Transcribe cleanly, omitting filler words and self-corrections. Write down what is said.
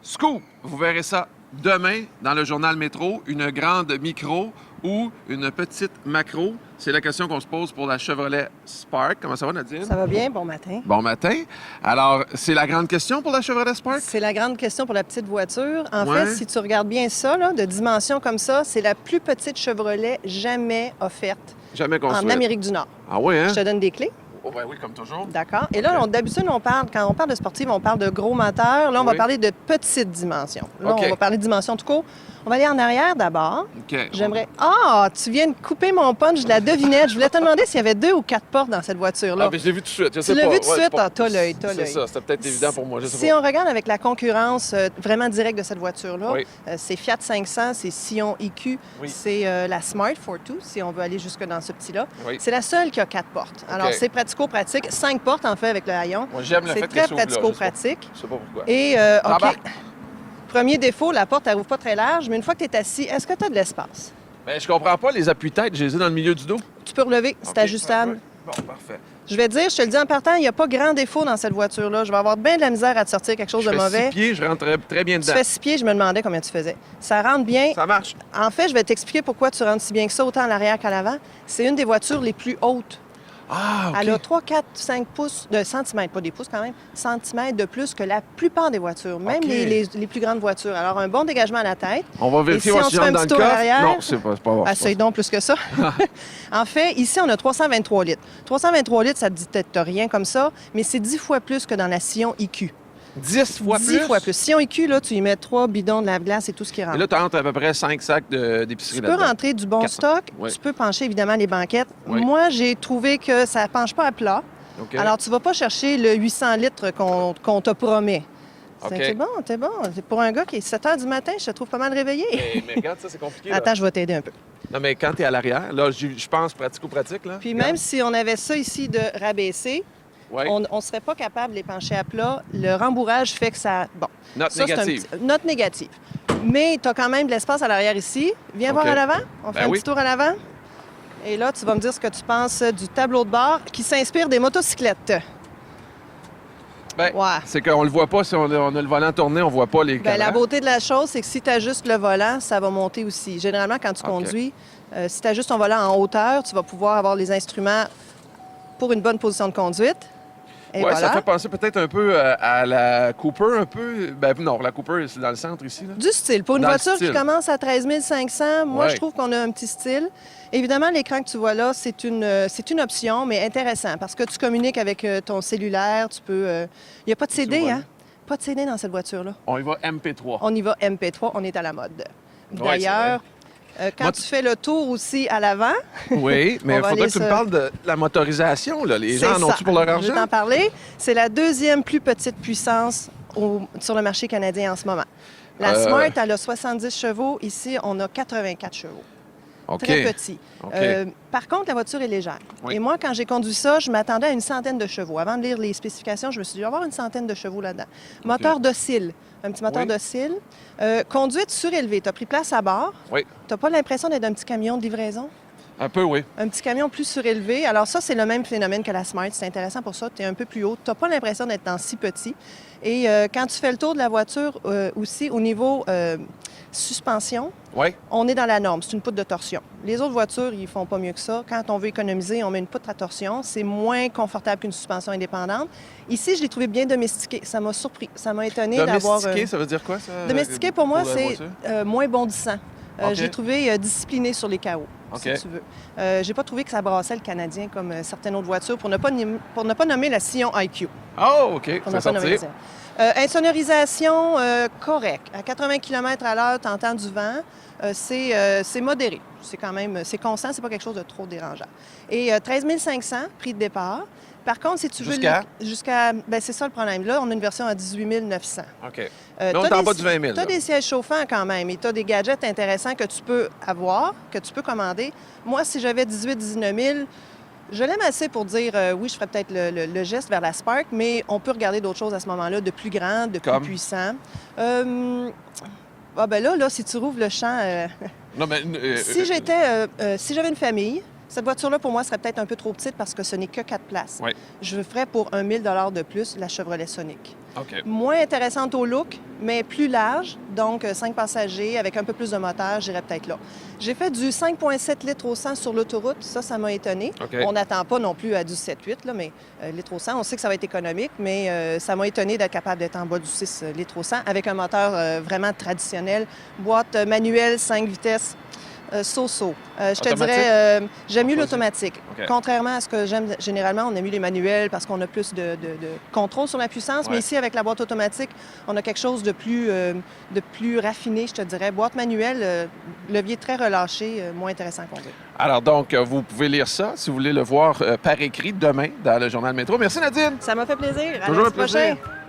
Scoop! Vous verrez ça demain dans le journal Métro. Une grande micro ou une petite macro? C'est la question qu'on se pose pour la Chevrolet Spark. Comment ça va, Nadine? Ça va bien, bon matin. Bon matin. Alors, c'est la grande question pour la Chevrolet Spark? C'est la grande question pour la petite voiture. En Ouais. fait, si tu regardes bien ça, là, de dimension comme ça, c'est la plus petite Chevrolet jamais offerte Jamais en construite. Amérique du Nord. Ah oui, hein? Je te donne des clés. Oh, ben oui, comme toujours. D'accord. Et là, d'habitude, quand on parle de sportive, on parle de gros moteurs. Là, on va Oui. parler de petites dimensions. Là, OK. on va parler de dimensions tout court. On va aller en arrière d'abord. OK. J'aimerais... Ah, tu viens de couper mon punch de la devinette. Je voulais te demander s'il y avait 2 ou 4 portes dans cette voiture-là. Ah, ben je l'ai vu tout de suite. Je sais Tu l'as pas. vu tout de Ouais, suite? c'est pas- Ah, t'as l'œil, t'as C'est l'œil. ça, c'était peut-être évident pour moi. Je sais Si pas. on regarde avec la concurrence vraiment directe de cette voiture-là, Oui. c'est Fiat 500, c'est Sion EQ, Oui. c'est la Smart Fortwo, si on veut aller jusque dans ce petit-là. Oui. C'est la seule qui a 4 portes. Alors, OK. c'est pratico-pratique. 5 portes, en fait, avec le haillon. Moi, j'aime le fait C'est qu'elle très s'ouvre là, pratico-pratique. Je sais pas pourquoi. Et, OK, Embarque. premier défaut, la porte, elle ouvre pas très large, mais une fois que tu es assis, est-ce que tu as de l'espace? Ben, je comprends pas les appuis-têtes. J'ai les ai dans le milieu du dos. Tu peux relever, c'est OK, ajustable. parfait. Bon, parfait. Je vais te dire, je te le dis en partant, il n'y a pas grand défaut dans cette voiture-là. Je vais avoir bien de la misère à te sortir quelque chose Je de fais mauvais. 6 pieds, je rentre très bien Tu dedans. fais 6 pieds, je me demandais combien tu faisais. Ça rentre bien. Ça marche. En fait, je vais t'expliquer pourquoi tu rentres si bien que ça, autant à l'arrière qu'à l'avant. C'est une des voitures les plus hautes. Ah, OK. Elle a 3, 4, 5 pouces de centimètres, pas des pouces quand même, centimètres de plus que la plupart des voitures, même OK. les plus grandes voitures. Alors, un bon dégagement à la tête. On va vérifier Et si voir on si se fait j'entre un dans petit le tour à coffre. l'arrière? Non, c'est pas bon. Essaye donc plus que ça. En fait, ici, on a 323 litres. 323 litres, ça te dit peut-être rien comme ça, mais c'est 10 fois plus que dans la Sion EQ. 10 fois 10 plus? fois plus. Sion EQ, là, tu y mets 3 bidons de lave-glace et tout ce qui rentre. Et là, tu rentres à peu près 5 sacs d'épicerie Tu peux là-dedans. rentrer du bon 400. stock, Oui. tu peux pencher évidemment les banquettes. Oui. Moi, j'ai trouvé que ça ne penche pas à plat. OK. Alors, tu ne vas pas chercher le 800 litres qu'on te promet. OK. C'est bon, t'es bon. Pour un gars qui est 7 h du matin, je te trouve pas mal réveillé. Mais regarde, ça, c'est compliqué. là. Attends, je vais t'aider un peu. Non, mais quand tu es à l'arrière, là, je pense pratico-pratique. Là. Puis Regarde. même si on avait ça ici de rabaisser, Ouais. on ne serait pas capable de les pencher à plat. Le rembourrage fait que ça... Bon, Note ça, c'est négative. note négative. Mais tu as quand même de l'espace à l'arrière ici. Viens OK. voir à l'avant. On fait Ben un oui. petit tour à l'avant. Et là, tu vas me dire ce que tu penses du tableau de bord qui s'inspire des motocyclettes. Ben, Ouais. c'est qu'on le voit pas. Si on a le volant tourné, on voit pas les Bien, la cadrans. beauté de la chose, c'est que si tu ajustes le volant, ça va monter aussi. Généralement, quand tu OK. conduis, si tu ajustes ton volant en hauteur, tu vas pouvoir avoir les instruments pour une bonne position de conduite. Et Ouais, voilà. ça fait penser peut-être un peu à la Cooper, un peu. Ben non, la Cooper, c'est dans le centre ici. Là. Du style. Pour une Dans le voiture qui style. commence à 13 500, moi, Ouais. je trouve qu'on a un petit style. Évidemment, l'écran que tu vois là, c'est une option, mais intéressant parce que tu communiques avec ton cellulaire. Tu peux... Il n'y a pas de CD, vois. hein? Pas de CD dans cette voiture-là. On y va MP3. On y va MP3, on est à la mode. c'est D'ailleurs, quand Moi, tu fais le tour aussi à l'avant, Oui, mais On il va faudrait aller que tu me se- parles de la motorisation. Là. Les gens c'est en ont-tu ça. pour leur Je vais argent? t'en parler. C'est la deuxième plus petite puissance sur le marché canadien en ce moment. La Smart, elle a 70 chevaux. Ici, on a 84 chevaux. OK. Très petit. OK. Par contre, la voiture est légère. Oui. Et moi, quand j'ai conduit ça, je m'attendais à une centaine de chevaux. Avant de lire les spécifications, je me suis dit, il va y avoir une centaine de chevaux là-dedans. Moteur docile, un petit moteur Oui. docile. Conduite surélevée. Tu as pris place à bord. Oui, Tu n'as pas l'impression d'être un petit camion de livraison? un peu, oui. Un petit camion plus surélevé. Alors ça, c'est le même phénomène que la Smart. C'est intéressant pour ça. Tu es un peu plus haut. Tu n'as pas l'impression d'être dans si petit. Et quand tu fais le tour de la voiture aussi, au niveau suspension, Oui, on est dans la norme. C'est une poutre de torsion. Les autres voitures, ils font pas mieux que ça. Quand on veut économiser, on met une poutre à torsion. C'est moins confortable qu'une suspension indépendante. Ici, je l'ai trouvé bien domestiqué. Ça m'a surpris. Ça m'a étonné d'avoir... domestiqué, ça veut dire quoi, ça? Domestiqué, pour moi, la c'est voiture? moins bondissant. OK. Je l'ai trouvé discipliné sur les chaos, si OK. tu veux. J'ai pas trouvé que ça brassait le Canadien comme certaines autres voitures, pour ne pas nommer la Sion IQ. Oh, OK. Pour Ça ne pas nommer la sortir. Sion. Insonorisation correcte. À 80 km à l'heure, tu entends du vent. C'est modéré. C'est quand même, c'est constant, c'est pas quelque chose de trop dérangeant. Et 13 500, prix de départ. Par contre, si tu veux... Jusqu'à? Ben, c'est ça le problème. Là, on a une version à 18 900. OK. Mais on est t'as en des- bas du 20 000. Tu as là. des sièges chauffants quand même et tu as des gadgets intéressants que tu peux avoir, que tu peux commander. Moi, si j'avais 18-19 000, je l'aime assez pour dire oui, je ferais peut-être le geste vers la Spark, mais on peut regarder d'autres choses à ce moment-là, de plus grand, de plus Comme? puissant. Ah ben là, si tu rouvres le champ... Non, mais... si j'avais une famille, cette voiture-là, pour moi, serait peut-être un peu trop petite parce que ce n'est que 4 places. Oui. Je ferais pour 1 000 de plus la Chevrolet Sonic. OK. Moins intéressante au look, mais plus large, donc 5 passagers avec un peu plus de moteur, j'irais peut-être là. J'ai fait du 5,7 litres au 100 sur l'autoroute, ça m'a étonné. OK. On n'attend pas non plus à du 7,8, là, mais litres au 100, on sait que ça va être économique, mais ça m'a étonné d'être capable d'être en bas du 6 litres au 100 avec un moteur vraiment traditionnel, boîte manuelle, 5 vitesses. So-so. Je te Automatique? dirais, j'aime mieux On choisit. l'automatique. OK. Contrairement à ce que j'aime généralement, on aime mieux les manuels parce qu'on a plus de contrôle sur la puissance. Ouais. Mais ici, avec la boîte automatique, on a quelque chose de plus raffiné, je te dirais. Boîte manuelle, levier très relâché, moins intéressant à conduire. Alors donc, vous pouvez lire ça si vous voulez le voir par écrit demain dans le Journal Métro. Merci Nadine! Ça m'a fait plaisir. À Toujours lundi un plaisir. prochain.